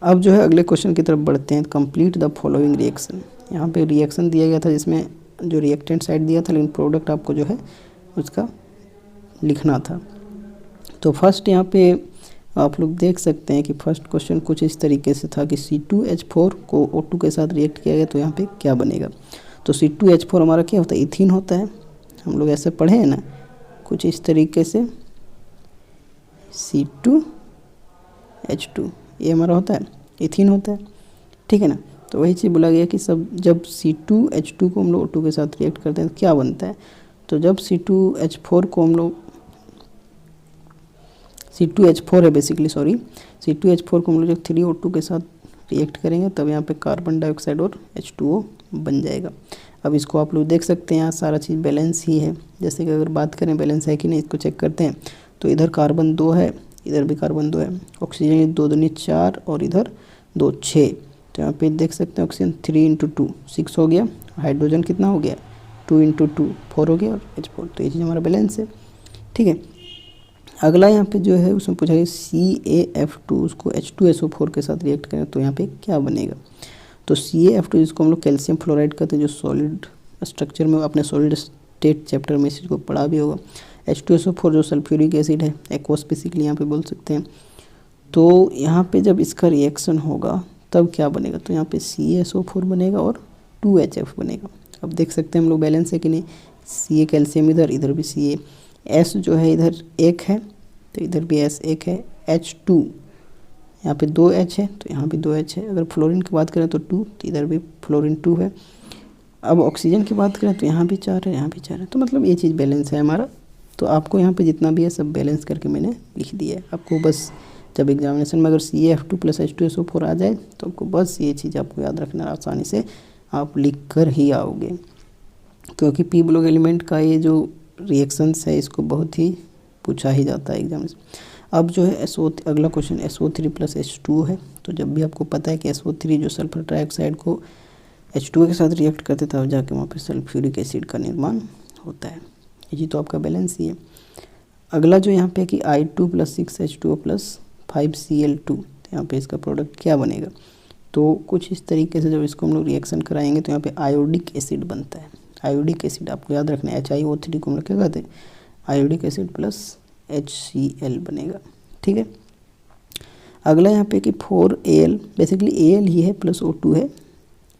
अब जो है अगले क्वेश्चन की तरफ बढ़ते हैं। Complete the following reaction. यहाँ पे रिएक्शन दिया गया था जिसमें जो रिएक्टेंट साइड दिया था, लेकिन प्रोडक्ट आपको जो है उसका लिखना था। तो फर्स्ट यहाँ पे आप लोग देख सकते हैं कि फर्स्ट क्वेश्चन कुछ इस तरीके से था कि C2H4 को O2 के साथ रिएक्ट किया गया तो यहाँ पे क्या बनेगा। तो C2H4 हमारा क्या होता है, इथीन होता है। हम लोग ऐसे पढ़े हैं ना कुछ इस तरीके से, C2H2 ये हमारा होता है इथीन होता है, ठीक है ना। तो वही चीज़ बोला गया कि सब जब C2H2 को हम लोग O2 के साथ रिएक्ट करते हैं तो क्या बनता है। तो जब C2H4 को हम लोग C2H4 है बेसिकली, सॉरी C2H4 को हम लोग जब 3O2 के साथ रिएक्ट करेंगे तब यहाँ पे कार्बन डाइऑक्साइड और H2O बन जाएगा। अब इसको आप लोग देख सकते हैं यहाँ सारा चीज़ बैलेंस ही है। जैसे कि अगर बात करें बैलेंस है कि नहीं, इसको चेक करते हैं तो इधर कार्बन 2 है, इधर भी कार्बन 2 है, ऑक्सीजन 2 दूनी 4 और इधर 2 6। तो यहाँ पे देख सकते हैं ऑक्सीजन 3 × 2 6 हो गया, हाइड्रोजन कितना हो गया 2 × 2 4 हो गया और H4। तो ये चीज़ हमारा बैलेंस है, ठीक है। अगला यहाँ पे जो है उसमें पूछा गया CaF2 उसको H2SO4 के साथ रिएक्ट करें तो यहाँ पे क्या बनेगा। तो CaF2 जिसको हम लोग कैल्शियम फ्लोराइड कहते हैं, जो सॉलिड स्ट्रक्चर में अपने सॉलिड स्टेट चैप्टर में इस चीज़ को पढ़ा भी होगा। H2SO4 जो सल्फ्यूरिक एसिड है, एक्वस बेसिकली यहाँ पे बोल सकते हैं। तो यहाँ पे जब इसका रिएक्शन होगा तब क्या बनेगा, तो यहाँ पे CaSO4 बनेगा और 2HF बनेगा। अब देख सकते हैं हम लोग बैलेंस है कि नहीं, Ca कैल्शियम इधर भी Ca, S जो है इधर 1 है तो इधर भी S 1 है, H2 यहाँ पे 2H है तो यहाँ भी 2H है। अगर फ्लोरीन की बात करें तो 2, तो इधर भी फ्लोरीन 2 है। अब ऑक्सीजन की बात करें तो यहाँ भी 4 है, यहाँ भी 4 है। तो मतलब ये चीज़ बैलेंस है हमारा। तो आपको यहाँ पे जितना भी है सब बैलेंस करके मैंने लिख दिया है। आपको बस जब एग्जामिनेशन में अगर CaF2 + H2SO4 आ जाए तो आपको बस ये चीज़ आपको याद रखना, आसानी से आप लिख कर ही आओगे, क्योंकि पी ब्लॉक एलिमेंट का ये जो रिएक्शंस है इसको बहुत ही पूछा ही जाता है एग्जाम से। अब जो है अगला क्वेश्चन SO3 + H2O है। तो जब भी आपको पता है कि SO3 जो सल्फर ट्राइऑक्साइड को H2O के साथ रिएक्ट करते तब जाके वहाँ पे सल्फ्यूरिक एसिड का निर्माण होता है। ये तो आपका बैलेंस ही है। अगला जो यहाँ पे कि I2 + 6H2O + 5Cl2, तो यहाँ पे इसका प्रोडक्ट क्या बनेगा। तो कुछ इस तरीके से जब इसको हम लोग रिएक्शन कराएंगे तो यहाँ पे आयोडिक एसिड बनता है। आयोडिक एसिड आपको याद रखना है, HiO3 को हम लोग क्या कहते हैं, आयोडिक एसिड प्लस HCl बनेगा। ठीक है, अगला यहाँ पे कि 4Al, बेसिकली Al ही है प्लस O2 है।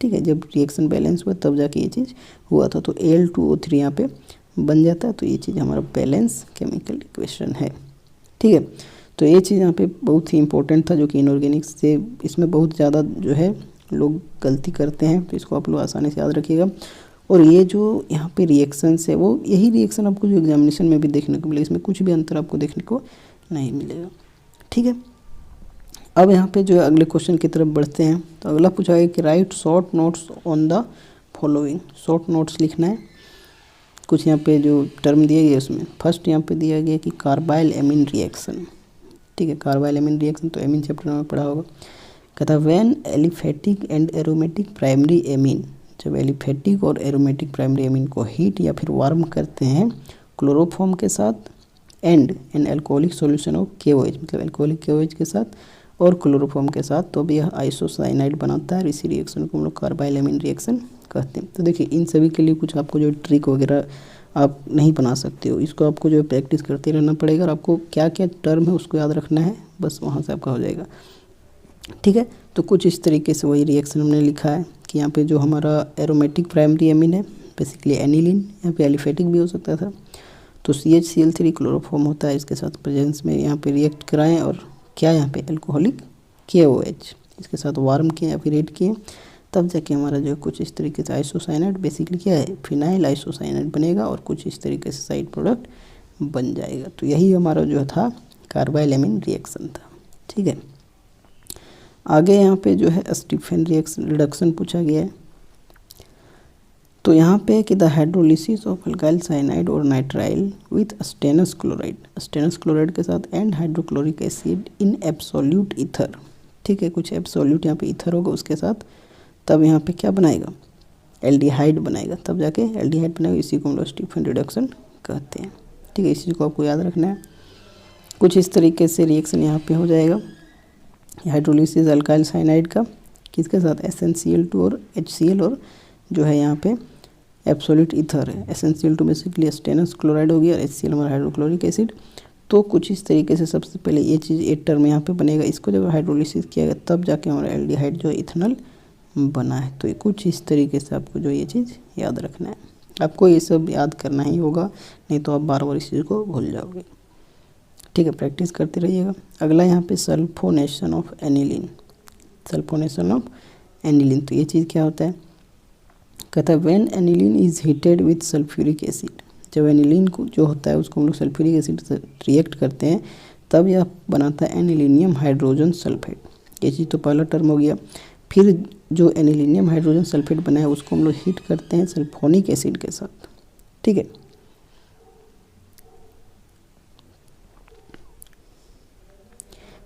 ठीक है, जब रिएक्शन बैलेंस हुआ तब जाके ये चीज़ हुआ था, तो Al2O3 यहाँ पे बन जाता है। तो ये चीज़ हमारा बैलेंस केमिकल इक्वेशन है। ठीक है, तो ये चीज़ यहाँ पे बहुत ही इंपॉर्टेंट था, जो कि इनऑर्गेनिक्स से इसमें बहुत ज़्यादा जो है लोग गलती करते हैं, तो इसको आप लोग आसानी से याद रखिएगा। और ये जो यहाँ पे रिएक्शंस है वो यही रिएक्शन आपको जो एग्जामिनेशन में भी देखने को मिलेगा, इसमें कुछ भी अंतर आपको देखने को नहीं मिलेगा। ठीक है, अब यहाँ पे जो है अगले क्वेश्चन की तरफ बढ़ते हैं। तो अगला पूछा है कि right short notes on the following. Short notes लिखना है। कुछ यहाँ पे जो टर्म दिया गया उसमें फर्स्ट यहाँ पे दिया गया कि कार्बाइल एमीन रिएक्शन। ठीक है, कार्बाइल एमीन रिएक्शन तो एमीन चैप्टर में पढ़ा होगा। कहता when aliphatic and aromatic primary amine, जब एलिफेटिक और एरोमेटिक प्राइमरी एमीन को हीट या फिर वार्म करते हैं क्लोरोफॉर्म के साथ and an alcoholic solution of KOH, मतलब अल्कोहलिक KOH के साथ और क्लोरोफॉर्म के साथ, तो भी यह आइसोसाइनाइड बनाता है। इसी रिएक्शन को हम लोग कार्बाइल एमीन रिएक्शन कहते हैं। तो देखिए इन सभी के लिए कुछ आपको जो ट्रिक वगैरह आप नहीं बना सकते हो, इसको आपको जो है प्रैक्टिस करते रहना पड़ेगा और आपको क्या क्या टर्म है उसको याद रखना है, बस वहाँ से आपका हो जाएगा। ठीक है, तो कुछ इस तरीके से वही रिएक्शन हमने लिखा है कि यहाँ पे जो हमारा एरोमेटिक प्राइमरी एमीन है बेसिकली एनिलीन, यहाँ पे एलिफेटिक भी हो सकता था, तो CHCl3 क्लोरोफॉर्म होता है, इसके साथ प्रेजेंस में यहाँ पे रिएक्ट कराएं और क्या यहाँ पे अल्कोहलिक KOH इसके साथ वार्म किए या फिर हीट किए, तब जाके हमारा जो है कुछ इस तरीके से आइसोसाइनाइड बेसिकली क्या है फिनाइल आइसोसाइनाइड बनेगा और कुछ इस तरीके से साइड प्रोडक्ट बन जाएगा। तो यही हमारा जो था कार्बाइल एमीन रिएक्शन था। ठीक है, आगे यहाँ पे जो है स्टीफन रिडक्शन पूछा गया है। तो यहाँ पे कि the hydrolysis of alkyl cyanide और नाइट्राइल विथ स्टेनस क्लोराइड के साथ and hydrochloric acid in absolute ether. ठीक है, कुछ एब्सोल्यूट यहाँ पे ईथर होगा उसके साथ, तब यहाँ पे क्या बनाएगा एल्डिहाइड बनाएगा, तब जाके एल्डिहाइड बनाएगा। इसी को हम लोग स्टीफन रिडक्शन कहते हैं। ठीक है, इसी को आपको याद रखना है। कुछ इस तरीके से रिएक्शन यहाँ पे हो जाएगा हाइड्रोलिसिस अल्काइल साइनाइड का किसके साथ SnCl2 और HCl, और जो है यहाँ पे एब्सोल्यूट ईथर है। SnCl2 बेसिकली स्टेनस क्लोराइड हो गया और HCl हमारा हाइड्रोक्लोरिक एसिड। तो कुछ इस तरीके से सबसे पहले ये चीज़ एक टर्म यहाँ पे बनेगा, इसको जब हाइड्रोलिसिस किया गया तब जाके हमारा एल्डिहाइड जो है इथेनॉल बना है। तो ये कुछ इस तरीके से आपको जो ये चीज़ याद रखना है, आपको ये सब याद करना ही होगा, नहीं तो आप बार बार इस चीज़ को भूल जाओगे। ठीक है, प्रैक्टिस करते रहिएगा। अगला यहाँ पे sulphonation of aniline, sulphonation of aniline. तो ये चीज़ क्या होता है, कहता है when aniline is heated with sulphuric acid. जब एनिलीन को जो होता है उसको हम लोग सल्फ्यूरिक एसिड से रिएक्ट करते हैं तब यह बनाता है एनिलीनियम हाइड्रोजन सल्फेट। ये चीज़ तो पहला टर्म हो गया। फिर जो एनिलीनियम हाइड्रोजन सल्फेट बना है उसको हम लोग हीट करते हैं सल्फोनिक एसिड के साथ। ठीक है,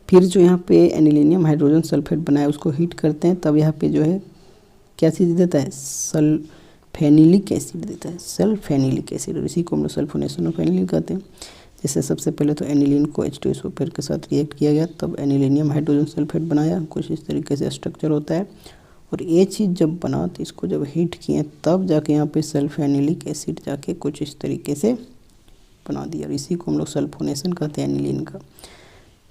फिर जो यहाँ पे एनिलीनियम हाइड्रोजन सल्फेट बना है उसको हीट करते हैं, तब यहाँ पे जो है क्या चीज़ देता है सल्फेनिलिक एसिड देता है, सल्फेनिलिक एसिड, और इसी को हम लोग सल्फोनेशन ऑफ एनिलीन कहते हैं। जैसे सबसे पहले तो एनिलीन को H2SO4 के साथ रिएक्ट किया गया, तब एनिलीनियम हाइड्रोजन सल्फेट बनाया, कुछ इस तरीके से स्ट्रक्चर होता है। और ये चीज़ जब बना तो इसको जब हीट किए तब जाके यहाँ पे सल्फेनिलिक एसिड जाके कुछ इस तरीके से बना दिया, और इसी को हम लोग सल्फोनेशन कहते हैं एनिलीन का।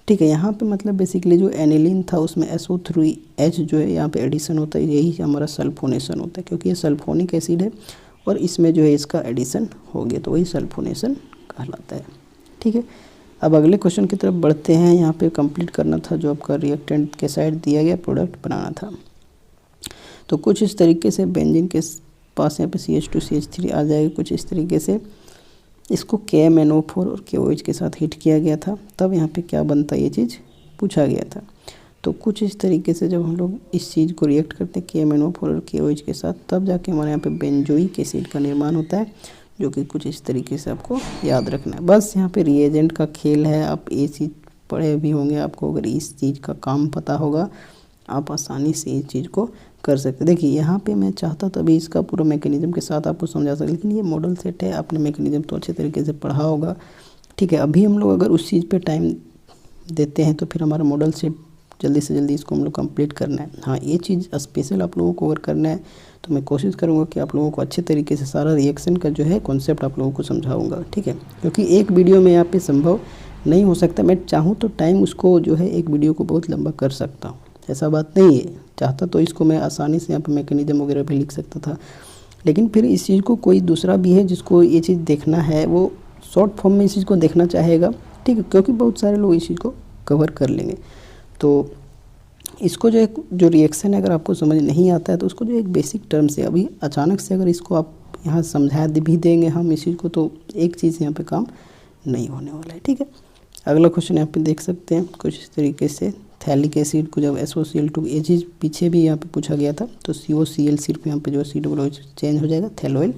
ठीक है, यहाँ पे मतलब बेसिकली जो एनिलीन था उसमें SO3H जो है यहाँ पे एडिशन होता है, यही हमारा सल्फोनेशन होता है, क्योंकि ये सल्फोनिक एसिड है और इसमें जो है इसका एडिशन हो गया, तो वही सल्फोनेशन कहलाता है। ठीक है, अब अगले क्वेश्चन की तरफ बढ़ते हैं। यहाँ पे कंप्लीट करना था जो आपका रिएक्टेंट के साइड दिया गया प्रोडक्ट बनाना था। तो कुछ इस तरीके से बेंजीन के पास यहाँ पे CH2CH3 आ जाएगा, कुछ इस तरीके से इसको KMnO4 और KOH के साथ हीट किया गया था, तब यहाँ पे क्या बनता है ये चीज़ पूछा गया था। तो कुछ इस तरीके से जब हम लोग इस चीज़ को रिएक्ट करते हैं KMnO4 और KOH के साथ, तब जाके हमारे यहाँ पे बेंजोइक एसिड का निर्माण होता है, जो कि कुछ इस तरीके से आपको याद रखना है। बस यहाँ पे रिएजेंट का खेल है, आप ये चीज़ पढ़े भी होंगे, आपको अगर इस चीज़ का काम पता होगा आप आसानी से इस चीज़ को कर सकते। देखिए यहाँ पे मैं चाहता तभी इसका पूरा मैकेनिज्म के साथ आपको समझा सकता, लेकिन ये मॉडल सेट है, आपने मैकेनिज्म तो अच्छे तरीके से पढ़ा होगा। ठीक है, अभी हम लोग अगर उस चीज़ पे टाइम देते हैं तो फिर हमारा मॉडल सेट जल्दी से जल्दी इसको हम लोग कंप्लीट करना है। हाँ, ये चीज़ स्पेशल आप लोगों को अगर करना है तो मैं कोशिश करूँगा कि आप लोगों को अच्छे तरीके से सारा रिएक्शन का जो है कॉन्सेप्ट आप लोगों को समझाऊँगा, ठीक है। क्योंकि एक वीडियो में यहाँ पे संभव नहीं हो सकता, मैं चाहूँ तो टाइम उसको जो है एक वीडियो को बहुत लंबा कर सकता हूँ, ऐसा बात नहीं है। चाहता तो इसको मैं आसानी से यहाँ पे मैकेनिज्म वगैरह भी लिख सकता था, लेकिन फिर इस चीज़ को कोई दूसरा भी है जिसको ये चीज़ देखना है, वो शॉर्ट फॉर्म में इस चीज़ को देखना चाहेगा, ठीक है, क्योंकि बहुत सारे लोग इस चीज़ को कवर कर लेंगे। तो इसको जो रिएक्शन है अगर आपको समझ नहीं आता है तो उसको जो एक बेसिक टर्म से अभी अचानक से अगर इसको आप यहाँ समझा भी देंगे हम इस चीज़ को, तो एक चीज़ यहाँ पे काम नहीं होने वाला है, ठीक है। अगला क्वेश्चन यहाँ पे देख सकते हैं कुछ इस तरीके से, थैलिक एसिड को जब SOCl2, ये चीज़ पीछे भी यहाँ पे पूछा गया था, तो COCl सिर्फ यहाँ पे जो COO चेंज हो जाएगा, थैलोइल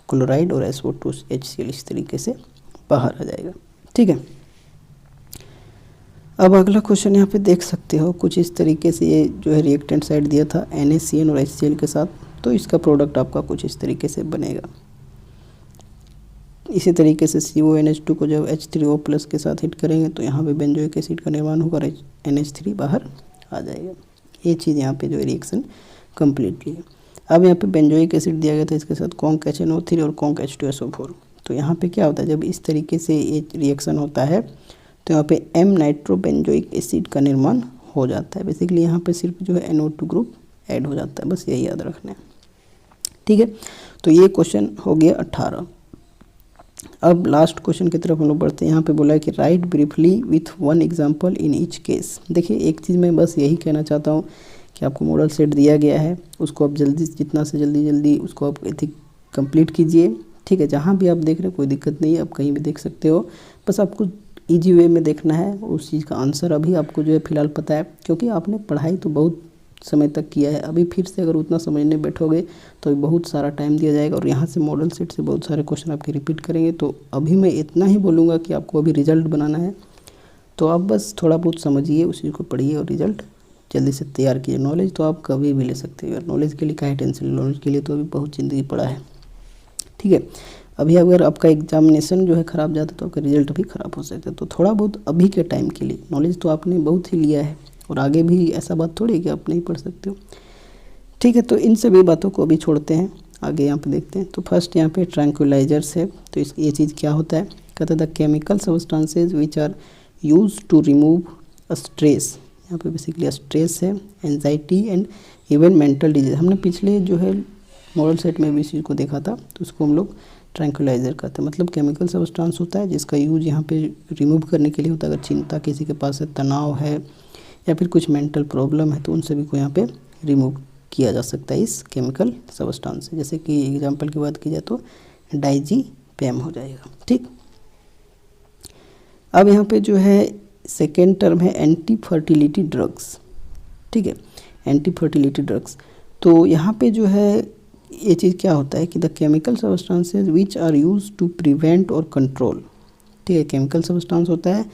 क्लोराइड और SO2HCl इस तरीके से बाहर आ जाएगा, ठीक है। अब अगला क्वेश्चन यहाँ पे देख सकते हो कुछ इस तरीके से, ये जो है रिएक्टेंट साइड दिया था NaCN और HCl के साथ, तो इसका प्रोडक्ट आपका कुछ इस तरीके से बनेगा। इसी तरीके से CONH2 को जब H3O+ के साथ हिट करेंगे तो यहाँ पे बेंजोइक एसिड का निर्माण होगा और NH3 बाहर आ जाएगा। ये चीज़ यहाँ पे जो रिएक्शन कम्प्लीटली है। अब यहाँ पे बेंजोइक एसिड दिया गया था, इसके साथ कॉन्क HNO3 और कॉन्क H2SO4। तो यहाँ पे क्या होता है, जब इस तरीके से ये रिएक्शन होता है तो यहाँ पे M नाइट्रोबेंजोइक एसिड का निर्माण हो जाता है। बेसिकली यहाँ पे सिर्फ जो है NO2 ग्रुप ऐड हो जाता है, बस यही याद रखना है, ठीक है। तो ये क्वेश्चन हो गया 18। अब लास्ट क्वेश्चन की तरफ हम लोग बढ़ते हैं। यहाँ पे बोला है कि right briefly with one example in each case. देखिए, एक चीज़ मैं बस यही कहना चाहता हूँ कि आपको मॉडल सेट दिया गया है, उसको आप जल्दी जितना से जल्दी उसको आप कंप्लीट कीजिए, ठीक है। जहाँ भी आप देख रहे हैं कोई दिक्कत नहीं है, आप कहीं भी देख सकते हो, बस आपको ईजी वे में देखना है। उस चीज़ का आंसर अभी आपको जो है फ़िलहाल पता है, क्योंकि आपने पढ़ाई तो बहुत समय तक किया है। अभी फिर से अगर उतना समझने बैठोगे तो बहुत सारा टाइम दिया जाएगा और यहाँ से मॉडल सेट से बहुत सारे क्वेश्चन आपके रिपीट करेंगे। तो अभी मैं इतना ही बोलूँगा कि आपको अभी रिजल्ट बनाना है, तो आप बस थोड़ा बहुत समझिए, उस चीज़ को पढ़िए और रिजल्ट जल्दी से तैयार कीजिए। नॉलेज तो आप कभी भी ले सकते हो, नॉलेज के लिए काहे टेंशन, नॉलेज के लिए तो अभी बहुत ज़िंदगी पड़ा है, ठीक है। अभी अगर आपका एग्जामिनेशन जो है ख़राब जाता तो आपका रिजल्ट भी ख़राब हो सकता है। तो थोड़ा बहुत अभी के टाइम के लिए, नॉलेज तो आपने बहुत ही लिया है और आगे भी ऐसा बात थोड़ी है कि आप नहीं पढ़ सकते हो, ठीक है। तो इन सभी बातों को अभी छोड़ते हैं, आगे यहाँ पे देखते हैं। तो फर्स्ट यहाँ पे ट्रैंक्विलाइजर्स है, तो ये चीज़ क्या होता है, कहते the chemical substances which are use to remove stress. यहाँ पे बेसिकली स्ट्रेस है, anxiety and even mental disease. हमने पिछले जो है मॉडल सेट में भी इस चीज़ को देखा था, तो उसको हम लोग ट्रैंक्विलाइजर कहते हैं। मतलब केमिकल सब्सटेंस होता है जिसका यूज यहाँ पे रिमूव करने के लिए होता है। अगर चिंता किसी के पास है, तनाव है या फिर कुछ मेंटल प्रॉब्लम है, तो उन सभी को यहाँ पे रिमूव किया जा सकता है इस केमिकल सब्सटेंस से। जैसे कि एग्जांपल की बात की जाए तो डाइजीपैम हो जाएगा, ठीक। अब यहाँ पे जो है सेकेंड टर्म है एंटी फर्टिलिटी ड्रग्स, ठीक है, एंटी फर्टिलिटी ड्रग्स। तो यहाँ पे जो है ये चीज़ क्या होता है कि the chemical substances which are use to prevent और कंट्रोल, ठीक है। केमिकल सब्सटेंस होता है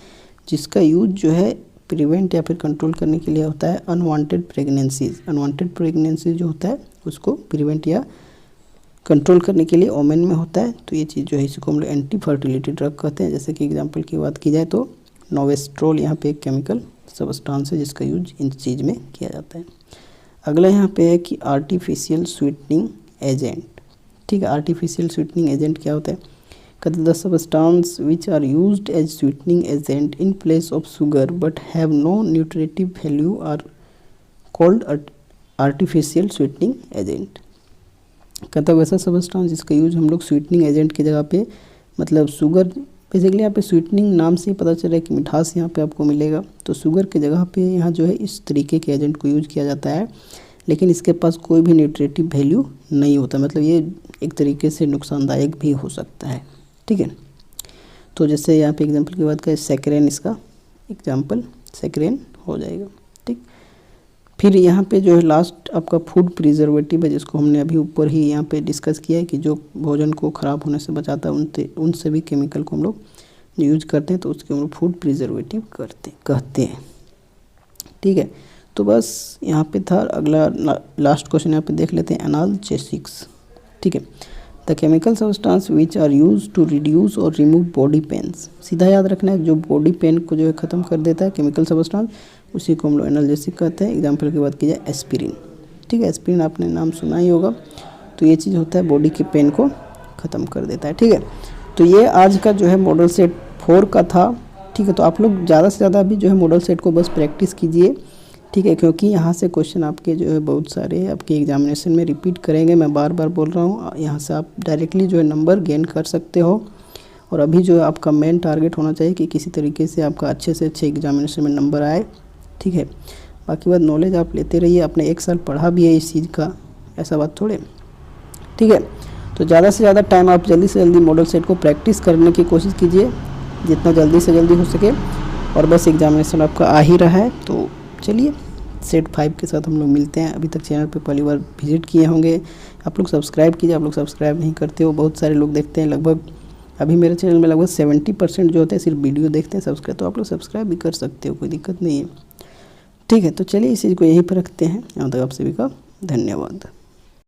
जिसका यूज जो है प्रिवेंट या फिर कंट्रोल करने के लिए होता है। अनवांटेड प्रेगनेंसीज, अनवांटेड प्रेगनेंसी जो होता है उसको प्रिवेंट या कंट्रोल करने के लिए ओमेन में होता है। तो ये चीज़ जो है इसको हम लोग एंटी फर्टिलिटी ड्रग कहते हैं। जैसे कि एग्जांपल की बात की जाए तो नोवेस्ट्रोल यहाँ पे एक केमिकल सब्सटेंस है जिसका यूज इन चीज़ में किया जाता है। अगला यहाँ पे है कि आर्टिफिशियल स्वीटनिंग एजेंट, ठीक है। आर्टिफिशियल स्वीटनिंग एजेंट क्या होता है, कहते the substance which are used as sweetening agent in place of sugar but have no nutritive value are called artificial sweetening agent. कहता है वैसा सब्सटेंस जिसका यूज हम लोग स्वीटनिंग एजेंट की जगह पे, मतलब शुगर, बेसिकली यहाँ पे स्वीटनिंग नाम से ही पता चल रहा है कि मिठास यहाँ पे आपको मिलेगा। तो शुगर की जगह पे यहाँ जो है इस तरीके के एजेंट को यूज किया जाता है, लेकिन इसके पास कोई भी न्यूट्रिटिव वैल्यू नहीं होता, मतलब ये एक तरीके से नुकसानदायक भी हो सकता है, ठीक है। तो जैसे यहाँ पे एग्जांपल की बात करें, सैकरेन इसका एग्जांपल सैकरेन हो जाएगा, ठीक। फिर यहाँ पे जो है लास्ट आपका फूड प्रिजर्वेटिव है, जिसको हमने अभी ऊपर ही यहाँ पे डिस्कस किया है कि जो भोजन को ख़राब होने से बचाता है उन सभी केमिकल को हम लोग यूज करते हैं, तो उसके हम लोग फूड प्रिजर्वेटिव कहते हैं, ठीक है। तो बस यहाँ पे था। अगला लास्ट क्वेश्चन यहाँ पे देख लेते हैं, एनाल्जेसिक्स, ठीक है। The chemical substance which are use to reduce और रिमूव बॉडी पेन्स। सीधा याद रखना है, जो बॉडी पेन को जो है ख़त्म कर देता है केमिकल सब्सटेंस उसी को हम लोग एनाल्जेसिक कहते हैं। एग्जाम्पल की बात की जाए एस्पिरिन, ठीक है, एस्पिरिन आपने नाम सुना ही होगा। तो ये चीज़ होता है बॉडी के पेन को ख़त्म कर देता है, ठीक है। तो ये आज का जो है मॉडल सेट 4 का था, ठीक है। तो आप लोग ज़्यादा से ज़्यादा अभी जो है मॉडल सेट को बस प्रैक्टिस कीजिए, ठीक है, क्योंकि यहाँ से क्वेश्चन आपके जो है बहुत सारे आपके एग्जामिनेशन में रिपीट करेंगे। मैं बार बार बोल रहा हूँ, यहाँ से आप डायरेक्टली जो है नंबर गेन कर सकते हो। और अभी जो है आपका मेन टारगेट होना चाहिए कि किसी तरीके से आपका अच्छे से अच्छे एग्जामिनेशन में नंबर आए, ठीक है। बाकी बात नॉलेज आप लेते रहिए, आपने 1 साल पढ़ा भी है इस चीज़ का, ऐसा बात थोड़े, ठीक है। तो ज़्यादा से ज़्यादा टाइम आप जल्दी से जल्दी मॉडल सेट को प्रैक्टिस करने की कोशिश कीजिए, जितना जल्दी से जल्दी हो सके। और बस एग्जामिनेशन आपका आ ही रहा है, तो चलिए सेट 5 के साथ हम लोग मिलते हैं। अभी तक चैनल पे पहली बार विजिट किए होंगे, आप लोग सब्सक्राइब कीजिए। आप लोग सब्सक्राइब नहीं करते हो, बहुत सारे लोग देखते हैं, लगभग अभी मेरे चैनल में लगभग 70% जो होते हैं सिर्फ वीडियो देखते हैं सब्सक्राइब, तो आप लोग सब्सक्राइब भी कर सकते हो, कोई दिक्कत नहीं है, ठीक है। तो चलिए इस चीज़ को यहीं पर रखते हैं। यहाँ तक आप सभी का धन्यवाद।